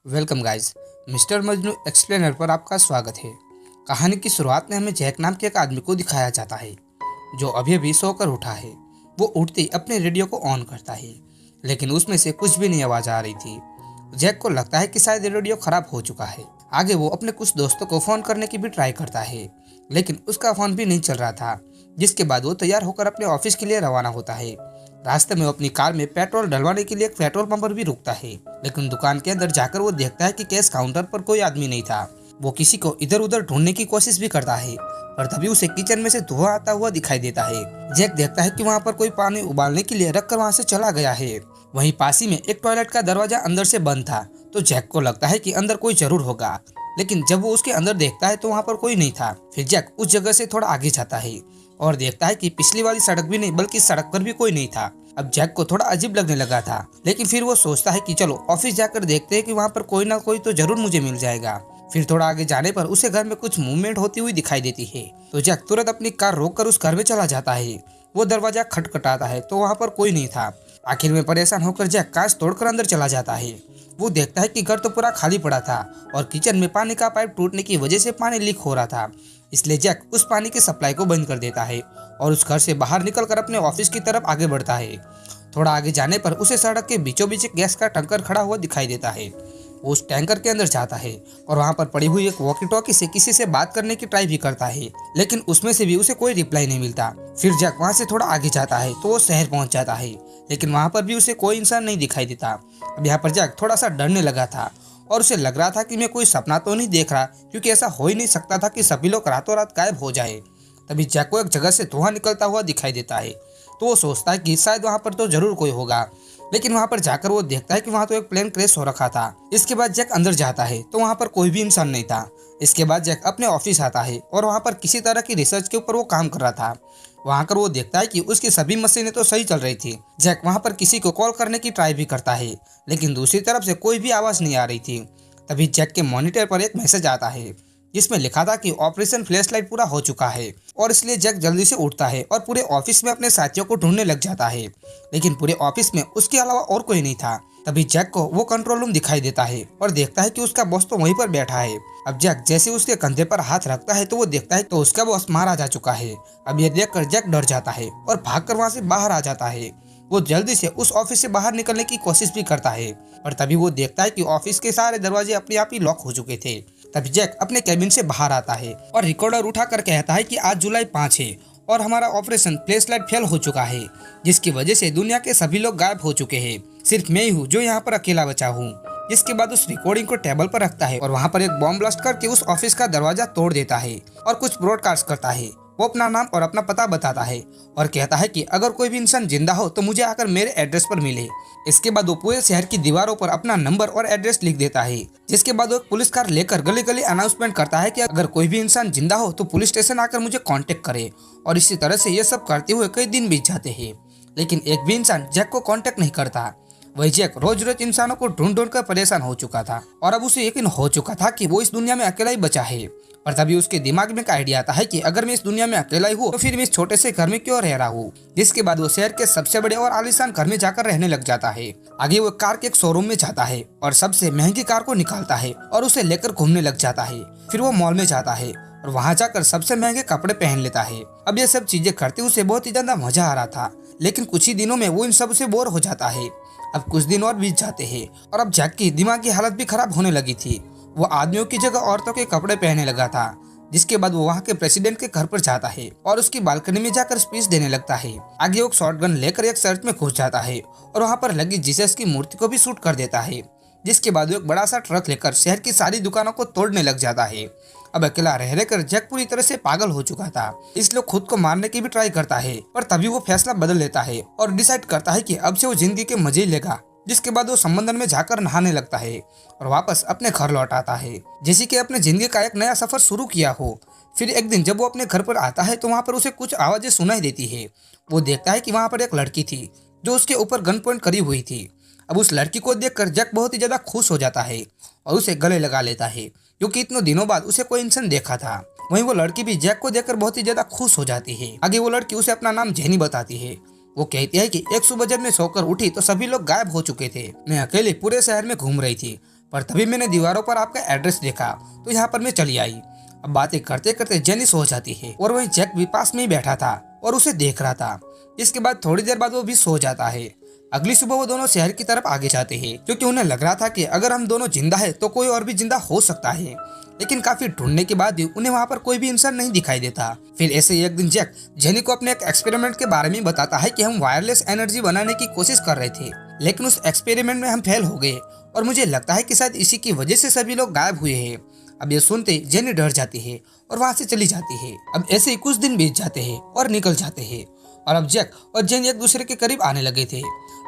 Welcome guys. Mister Majnu explainer पर आपका स्वागत है। कहानी की शुरुआत में हमें जैक नाम के एक आदमी को दिखाया जाता है जो अभी अभी सोकर उठा है। वो उठते ही अपने रेडियो को ऑन करता है, लेकिन उसमें से कुछ भी नहीं आवाज आ रही थी। जैक को लगता है कि शायद रेडियो खराब हो चुका है। आगे वो अपने कुछ दोस्तों को फोन करने की भी ट्राई करता है, लेकिन उसका फोन भी नहीं चल रहा था। जिसके बाद वो तैयार होकर अपने ऑफिस के लिए रवाना होता है। रास्ते में वो अपनी कार में पेट्रोल डलवाने के लिए एक पेट्रोल पंप पर भी रुकता है, लेकिन दुकान के अंदर जाकर वो देखता है कि कैश काउंटर पर कोई आदमी नहीं था। वो किसी को इधर उधर ढूंढने की कोशिश भी करता है, पर तभी उसे किचन में से धुआं आता हुआ दिखाई देता है। जैक देखता है कि वहाँ पर कोई पानी उबालने के लिए रखकर वहाँ से चला गया है। वहीं पास ही में एक टॉयलेट का दरवाजा अंदर से बंद था, तो जैक को लगता है कि अंदर कोई जरूर होगा, लेकिन जब वो उसके अंदर देखता है तो वहाँ पर कोई नहीं था। फिर जैक उस जगह से थोड़ा आगे जाता है और देखता है कि पिछली वाली सड़क भी नहीं बल्कि सड़क पर भी कोई नहीं था। अब जैक को थोड़ा अजीब लगने लगा था, लेकिन फिर वो सोचता है कि चलो ऑफिस जाकर देखते हैं कि वहाँ पर कोई ना कोई तो जरूर मुझे मिल जाएगा। फिर थोड़ा आगे जाने पर उसे घर में कुछ मूवमेंट होती हुई दिखाई देती है, तो जैक तुरंत अपनी कार रोककर उस घर में चला जाता है। वो दरवाजा खटखटाता है तो वहाँ पर कोई नहीं था। आखिर में परेशान होकर जैक कांच तोड़कर अंदर चला जाता है। वो देखता है कि घर तो पूरा खाली पड़ा था और किचन में पानी का पाइप टूटने की वजह से पानी लीक हो रहा था। इसलिए जैक उस पानी की सप्लाई को बंद कर देता है और उस घर से बाहर निकलकर अपने ऑफिस की तरफ आगे बढ़ता है। थोड़ा आगे जाने पर उसे सड़क के बीचों बीच एक गैस का टैंकर खड़ा हुआ दिखाई देता है। वो उस टैंकर के अंदर जाता है और वहाँ पर पड़ी हुई एक वॉकी टॉकी से किसी से बात करने की ट्राई भी करता है, लेकिन उसमें से भी उसे कोई रिप्लाई नहीं मिलता। फिर जैक वहाँ से थोड़ा आगे जाता है तो वो शहर पहुँच जाता है, लेकिन वहाँ पर भी उसे कोई इंसान नहीं दिखाई देता। अब यहाँ पर जैक थोड़ा सा डरने लगा था और उसे लग रहा था कि मैं कोई सपना तो नहीं देख रहा, क्योंकि ऐसा हो ही नहीं सकता था कि सभी लोग रातों रात गायब हो जाए। तभी जैक को एक जगह से धुआं निकलता हुआ दिखाई देता है, तो वो सोचता है कि शायद वहाँ पर तो जरूर कोई होगा, लेकिन वहाँ पर जाकर वो देखता है कि वहाँ तो एक प्लेन क्रैश हो रखा था। इसके बाद जैक अंदर जाता है तो वहाँ पर कोई भी इंसान नहीं था। इसके बाद जैक अपने ऑफिस आता है और वहाँ पर किसी तरह की रिसर्च के ऊपर वो काम कर रहा था। वहाँ कर वो देखता है कि उसकी सभी मशीनें तो सही चल रही थी। जैक वहाँ पर किसी को कॉल करने की ट्राई भी करता है, लेकिन दूसरी तरफ से कोई भी आवाज़ नहीं आ रही थी। तभी जैक के मॉनिटर पर एक मैसेज आता है जिसमें लिखा था कि ऑपरेशन फ्लैशलाइट पूरा हो चुका है, और इसलिए जैक जल्दी से उठता है और पूरे ऑफिस में अपने साथियों को ढूंढने लग जाता है, लेकिन पूरे ऑफिस में उसके अलावा और कोई नहीं था। तभी जैक को वो कंट्रोल रूम दिखाई देता है और देखता है कि उसका बॉस तो वहीं पर बैठा है। अब जैक जैसे उसके कंधे पर हाथ रखता है तो वो देखता है तो उसका बॉस मारा जा चुका है। अब ये देखकर जैक डर जाता है और भागकर वहाँ से बाहर आ जाता है। वो जल्दी से उस ऑफिस से बाहर निकलने की कोशिश भी करता है, और तभी वो देखता है कि ऑफिस के सारे दरवाजे अपने आप ही लॉक हो चुके थे। तभी जैक अपने कैबिन से बाहर आता है और रिकॉर्डर उठाकर कहता है कि आज जुलाई 5 है और हमारा ऑपरेशन फ्लैशलाइट फेल हो चुका है, जिसकी वजह से दुनिया के सभी लोग गायब हो चुके हैं। सिर्फ मैं ही हूँ जो यहाँ पर अकेला बचा हूँ। जिसके बाद उस रिकॉर्डिंग को टेबल पर रखता है और वहाँ पर एक बॉम्ब ब्लास्ट करके उस ऑफिस का दरवाजा तोड़ देता है और कुछ ब्रॉडकास्ट करता है। वो अपना नाम और अपना पता बताता है और कहता है कि अगर कोई भी इंसान जिंदा हो तो मुझे आकर मेरे एड्रेस पर मिले। इसके बाद वो पूरे शहर की दीवारों पर अपना नंबर और एड्रेस लिख देता है। जिसके बाद वो एक पुलिस कार लेकर गली गली अनाउंसमेंट करता है कि अगर कोई भी इंसान जिंदा हो तो पुलिस स्टेशन आकर मुझे कांटेक्ट करे। और इसी तरह से ये सब करते हुए कई दिन बीत जाते हैं, लेकिन एक भी इंसान जैक को कांटेक्ट नहीं करता। वही जैक रोज रोज इंसानों को ढूंढ ढूंढ कर परेशान हो चुका था और अब उसे यकीन हो चुका था कि वो इस दुनिया में अकेला ही बचा है। और तभी उसके दिमाग में एक आइडिया आता है कि अगर मैं इस दुनिया में अकेला ही हूँ तो फिर मैं इस छोटे से घर में क्यों रह रहा हूँ। जिसके बाद वो शहर के सबसे बड़े और आलीशान घर में जाकर रहने लग जाता है। आगे वो कार के एक शोरूम में जाता है और सबसे महंगी कार को निकालता है और उसे लेकर घूमने लग जाता है। फिर वो मॉल में जाता है और वहाँ जाकर सबसे महंगे कपड़े पहन लेता है। अब ये सब चीजें करते उसे बहुत ही ज्यादा मजा आ रहा था, लेकिन कुछ ही दिनों में वो इन सब से बोर हो जाता है। अब कुछ दिन और बीत जाते हैं और अब जैक की दिमाग की हालत भी खराब होने लगी थी। वो आदमियों की जगह औरतों के कपड़े पहनने लगा था। जिसके बाद वो वहाँ के प्रेसिडेंट के घर पर जाता है और उसकी बालकनी में जाकर स्पीच देने लगता है। आगे वो शॉटगन लेकर एक चर्च में घुस जाता है और वहाँ पर लगी जीसस की मूर्ति को भी शूट कर देता है। जिसके बाद वो एक बड़ा सा ट्रक लेकर शहर की सारी दुकानों को तोड़ने लग जाता है। अब अकेला रह रहकर जैक पूरी तरह से पागल हो चुका था, इसलिए खुद को मारने की भी ट्राई करता है, पर तभी वो फैसला बदल लेता है और डिसाइड करता है कि अब से वो जिंदगी के मजे ही लेगा। जिसके बाद वो समंदर में जाकर नहाने लगता है और वापस अपने घर लौट आता है, जैसे कि अपने जिंदगी का एक नया सफर शुरू किया हो। फिर एक दिन जब वो अपने घर पर आता है तो वहाँ पर उसे कुछ आवाजें सुनाई देती है। वो देखता है कि वहाँ पर एक लड़की थी जो उसके ऊपर गन पॉइंट करी हुई थी। अब उस लड़की को देखकर जैक बहुत ही ज्यादा खुश हो जाता है और उसे गले लगा लेता है, क्योंकि इतने दिनों बाद उसे कोई इंसान देखा था। वहीं वो लड़की भी जैक को देखकर बहुत ही ज्यादा खुश हो जाती है। आगे वो लड़की उसे अपना नाम जेनी बताती है। वो कहती है कि एक सुबह जब मैं सोकर उठी तो सभी लोग गायब हो चुके थे। मैं अकेले पूरे शहर में घूम रही थी, पर तभी मैंने दीवारों पर आपका एड्रेस देखा तो यहाँ पर मैं चली आई। अब बातें करते करते जेनी सो जाती है और वहीं जैक भी पास में ही बैठा था और उसे देख रहा था। इसके बाद थोड़ी देर बाद वो भी सो जाता है। अगली सुबह वो दोनों शहर की तरफ आगे जाते हैं क्योंकि उन्हें लग रहा था कि अगर हम दोनों जिंदा है तो कोई और भी जिंदा हो सकता है, लेकिन काफी ढूंढने के बाद भी उन्हें वहाँ पर कोई भी इंसान नहीं दिखाई देता। फिर ऐसे ही एक दिन जैक जेनी को अपने एक एक्सपेरिमेंट के बारे में बताता है कि हम वायरलेस एनर्जी बनाने की कोशिश कर रहे थे, लेकिन उस एक्सपेरिमेंट में हम फेल हो गए और मुझे लगता है कि शायद इसी की वजह से सभी लोग गायब हुए हैं। अब ये सुनते जेनी डर जाती है और वहाँ से चली जाती है। अब ऐसे ही कुछ दिन बीत जाते हैं और निकल जाते हैं और अब जैक और जेनी एक दूसरे के करीब आने लगे थे।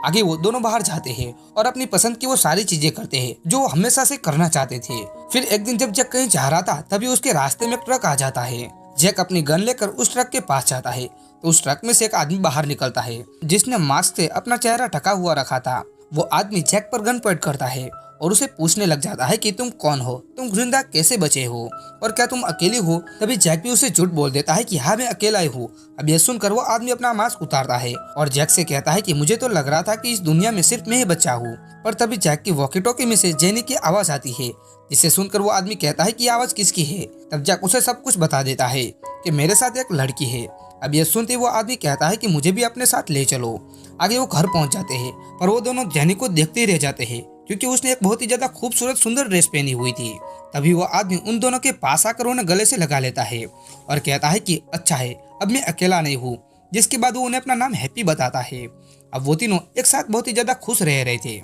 आगे वो दोनों बाहर जाते हैं और अपनी पसंद की वो सारी चीजें करते हैं जो वो हमेशा से करना चाहते थे। फिर एक दिन जब जैक कहीं जा रहा था तभी उसके रास्ते में एक ट्रक आ जाता है। जैक अपनी गन लेकर उस ट्रक के पास जाता है तो उस ट्रक में से एक आदमी बाहर निकलता है जिसने मास्क से अपना चेहरा ढका हुआ रखा था। वो आदमी जैक पर गन पॉइंट करता है और उसे पूछने लग जाता है कि तुम कौन हो, तुम जिंदा कैसे बचे हो और क्या तुम अकेले हो। तभी जैक भी उसे झूठ बोल देता है कि हाँ मैं अकेला ही हूँ। अब यह सुनकर वो आदमी अपना मास्क उतारता है और जैक से कहता है कि मुझे तो लग रहा था कि इस दुनिया में सिर्फ मैं ही बचा हूँ। पर तभी जैक की वॉकी टॉकी में से जेनी की आवाज आती है जिसे सुनकर वो आदमी कहता है कि आवाज किसकी है। तब जैक उसे सब कुछ बता देता है कि मेरे साथ एक लड़की है। अब यह सुनते वो आदमी कहता है कि मुझे भी अपने साथ ले चलो। आगे वो घर पहुंच जाते हैं पर वो दोनों जेनी को देखते ही रह जाते हैं क्योंकि उसने एक बहुत ही ज्यादा खूबसूरत सुंदर ड्रेस पहनी हुई थी। तभी वो आदमी उन दोनों के पास आकर उन्हें गले से लगा लेता है और कहता है कि अच्छा है अब मैं अकेला नहीं हूँ। जिसके बाद वो उन्हें अपना नाम हैप्पी बताता है। अब वो तीनों एक साथ बहुत ही ज्यादा खुश रह रहे थे,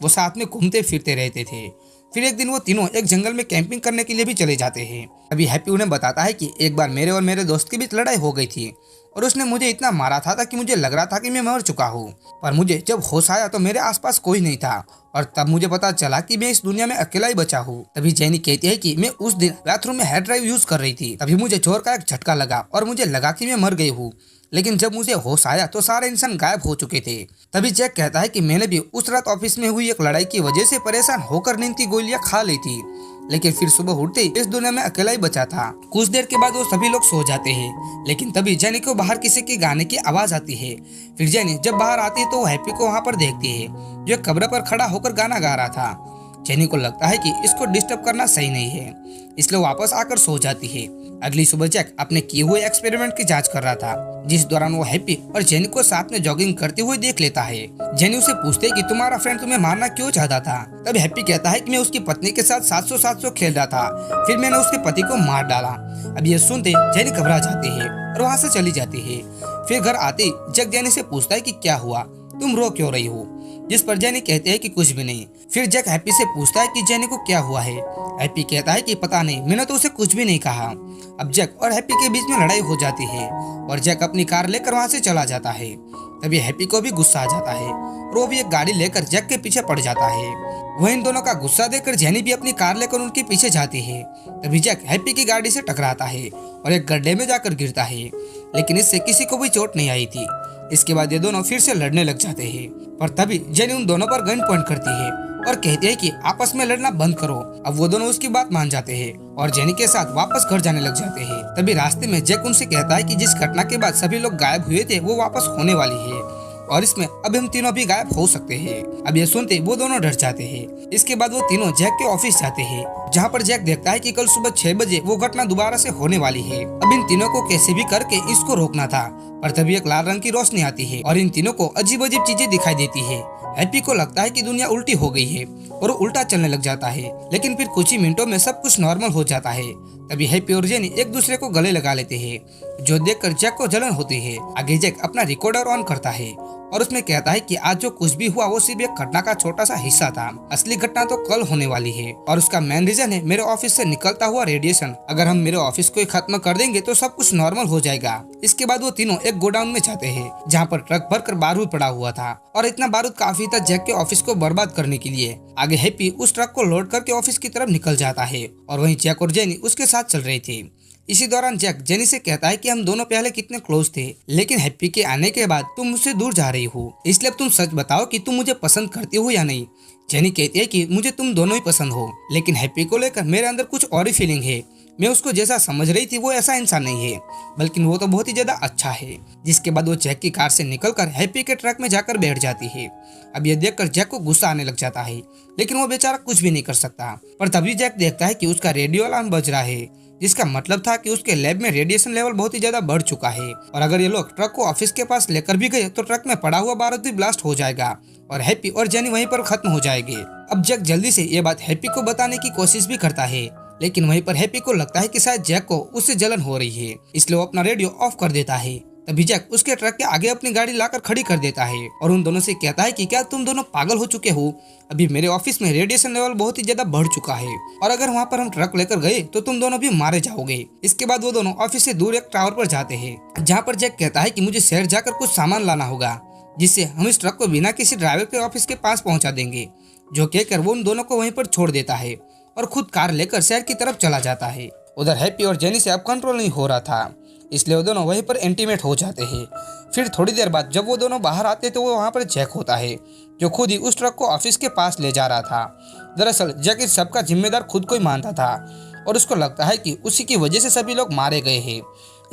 वो साथ में घूमते फिरते रहते थे। फिर एक दिन वो तीनों एक जंगल में कैंपिंग करने के लिए भी चले जाते हैं। अभी हैप्पी उन्हें बताता है कि एक बार मेरे और मेरे दोस्त के बीच लड़ाई हो गई थी और उसने मुझे इतना मारा था कि मुझे लग रहा था कि मैं मर चुका हूँ। पर मुझे जब होश आया तो मेरे आसपास कोई नहीं था और तब मुझे पता चला कि मैं इस दुनिया में अकेला ही बचा हूँ। तभी जेनी कहती है कि मैं उस दिन बाथरूम में हेयर ड्राइव यूज कर रही थी, तभी मुझे जोर का एक झटका लगा और मुझे लगा कि मैं मर गई हूँ, लेकिन जब मुझे होश आया तो सारे इंसान गायब हो चुके थे। तभी जैक कहता है कि मैंने भी उस रात ऑफिस में हुई एक लड़ाई की वजह से परेशान होकर नींद की गोलियां खा ली थी, लेकिन फिर सुबह उठते ही इस दुनिया में अकेला ही बचा था। कुछ देर के बाद वो सभी लोग सो जाते हैं, लेकिन तभी जेनी को बाहर किसी के गाने की आवाज आती है। फिर जेनी जब बाहर आती है तो वो हैप्पी को वहाँ पर देखती है जो कब्र पर खड़ा होकर गाना गा रहा था। जेनी को लगता है कि इसको डिस्टर्ब करना सही नहीं है, इसलिए वापस आकर सो जाती है। अगली सुबह जैक अपने किए हुए एक्सपेरिमेंट की जांच कर रहा था, जिस दौरान वो हैप्पी और जेनी को साथ में जॉगिंग करते हुए देख लेता है। जेनी उसे पूछते है कि तुम्हारा फ्रेंड तुम्हें मारना क्यों चाहता था। तब हैप्पी कहता है कि मैं उसकी पत्नी के साथ 700-700 खेल रहा था, फिर मैंने उसके पति को मार डाला। अब ये सुनते जेनी घबरा जाती है और वहाँ से चली जाती है। फिर घर आते जैक जेनी से पूछता है कि क्या हुआ, तुम रो क्यों रही हो, जिस पर जेनी कहते हैं कि कुछ भी नहीं। फिर जैक हैप्पी से पूछता है कि जेनी को क्या हुआ है। हैप्पी कहता है कि पता नहीं, मैंने तो उसे कुछ भी नहीं कहा। अब जैक और हैप्पी के बीच में लड़ाई हो जाती है और जैक अपनी कार लेकर वहाँ से चला जाता है। तभी हैप्पी को भी गुस्सा आ जाता है और वो भी एक गाड़ी लेकर जैक के पीछे पड़ जाता है। वह इन दोनों का गुस्सा देखकर जेनी भी अपनी कार लेकर उनके पीछे जाती है। तभी जैक हैप्पी की गाड़ी से टकराता है और एक गड्ढे में जाकर गिरता है, लेकिन इससे किसी को भी चोट नहीं आई थी। इसके बाद ये दोनों फिर से लड़ने लग जाते हैं, पर तभी जेनी उन दोनों पर गन पॉइंट करती है और कहती है कि आपस में लड़ना बंद करो। अब वो दोनों उसकी बात मान जाते हैं और जेनी के साथ वापस घर जाने लग जाते हैं। तभी रास्ते में जैक उनसे कहता है कि जिस घटना के बाद सभी लोग गायब हुए थे वो वापस होने वाली है और इसमें अब हम तीनों भी गायब हो सकते हैं। अब ये सुनते वो दोनों डर जाते हैं। इसके बाद वो तीनों जैक के ऑफिस जाते हैं, जहाँ पर जैक देखता है कि कल सुबह 6 बजे वो घटना दोबारा से होने वाली है। अब इन तीनों को कैसे भी करके इसको रोकना था, पर तभी एक लाल रंग की रोशनी आती है और इन तीनों को अजीब अजीब चीजें दिखाई देती है। हैप्पी को लगता है कि दुनिया उल्टी हो गई है और वो उल्टा चलने लग जाता है, लेकिन फिर कुछ ही मिनटों में सब कुछ नॉर्मल हो जाता है। तभी हैप्पी और जेनी एक दूसरे को गले लगा लेते हैं, जो देखकर जैक को जलन होती है। आगे जैक अपना रिकॉर्डर ऑन करता है और उसमें कहता है कि आज जो कुछ भी हुआ वो सिर्फ एक घटना का छोटा सा हिस्सा था, असली घटना तो कल होने वाली है और उसका मेन रीजन है मेरे ऑफिस से निकलता हुआ रेडिएशन। अगर हम मेरे ऑफिस को खत्म कर देंगे तो सब कुछ नॉर्मल हो जाएगा। इसके बाद वो तीनों एक गोडाउन में जाते हैं, जहाँ पर ट्रक भरकर बारूद पड़ा हुआ था और इतना बारूद काफी था जैक के ऑफिस को बर्बाद करने के लिए। आगे हैप्पी उस ट्रक को लोड करके ऑफिस की तरफ निकल जाता है और वहीं जैक और जेनी उसके साथ चल रहे थे। इसी दौरान जैक जेनी से कहता है कि हम दोनों पहले कितने क्लोज थे, लेकिन हैप्पी के आने के बाद तुम मुझसे दूर जा रही हो, इसलिए अब तुम सच बताओ कि तुम मुझे पसंद करती हो या नहीं। जेनी कहती है कि मुझे तुम दोनों ही पसंद हो, लेकिन हैप्पी को लेकर मेरे अंदर कुछ और ही फीलिंग है। मैं उसको जैसा समझ रही थी वो ऐसा इंसान नहीं है, बल्कि वो तो बहुत ही ज्यादा अच्छा है। जिसके बाद वो जैक की कार से निकलकर हैप्पी के ट्रक में जाकर बैठ जाती है। अब ये देखकर जैक को गुस्सा आने लग जाता है, लेकिन वो बेचारा कुछ भी नहीं कर सकता। पर तभी जैक देखता है कि उसका रेडियो अलार्म बज रहा है, जिसका मतलब था कि उसके लैब में रेडिएशन लेवल बहुत ही ज्यादा बढ़ चुका है और अगर ये लोग ट्रक को ऑफिस के पास लेकर भी गए तो ट्रक में पड़ा हुआ बारूद भी ब्लास्ट हो जाएगा और हैप्पी और जेनी वहीं पर खत्म हो जाएंगे। अब जैक जल्दी से ये बात हैप्पी को बताने की कोशिश भी करता है, लेकिन वहीं पर हैप्पी को लगता है कि शायद जैक को उससे जलन हो रही है, इसलिए वो अपना रेडियो ऑफ कर देता है। तभी जैक उसके ट्रक के आगे अपनी गाड़ी लाकर खड़ी कर देता है और उन दोनों से कहता है कि क्या तुम दोनों पागल हो चुके हो? अभी मेरे ऑफिस में रेडिएशन लेवल बहुत ही ज्यादा बढ़ चुका है और अगर वहाँ पर हम ट्रक लेकर गए तो तुम दोनों भी मारे जाओगे। इसके बाद वो दोनों ऑफिस से दूर एक टावर पर जाते हैं, जहाँ पर जैक कहता है कि मुझे शहर जाकर कुछ सामान लाना होगा, जिससे हम इस ट्रक को बिना किसी ड्राइवर के ऑफिस के पास पहुंचा देंगे। जो कहकर वो उन दोनों को वहीं पर छोड़ देता है और खुद कार लेकर शहर की तरफ चला जाता है। उधर हैप्पी और जेनी से अब कंट्रोल नहीं हो रहा था, इसलिए वो दोनों वहीं पर इंटीमेट हो जाते हैं। फिर थोड़ी देर बाद जब वो दोनों बाहर आते तो वो वहाँ पर जैक होता है, जो खुद ही उस ट्रक को ऑफिस के पास ले जा रहा था। दरअसल जैक इस सबका जिम्मेदार खुद को ही मानता था और उसको लगता है कि उसी की वजह से सभी लोग मारे गए हैं,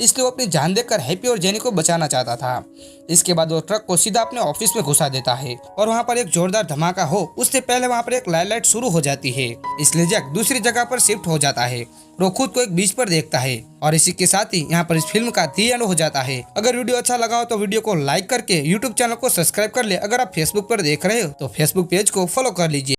इसलिए वो अपनी जान देकर हैप्पी और जेनी को बचाना चाहता था। इसके बाद वो ट्रक को सीधा अपने ऑफिस में घुसा देता है और वहाँ पर एक जोरदार धमाका हो उससे पहले वहाँ पर एक लाइट शुरू हो जाती है, इसलिए जैक दूसरी जगह पर शिफ्ट हो जाता है। वो खुद को एक बीच पर देखता है और इसी के साथ ही यहाँ पर इस फिल्म का दी एंड हो जाता है। अगर वीडियो अच्छा लगा हो तो वीडियो को लाइक करके यूट्यूब चैनल को सब्सक्राइब कर ले। अगर आप फेसबुक पर देख रहे हो तो फेसबुक पेज को फॉलो कर लीजिए।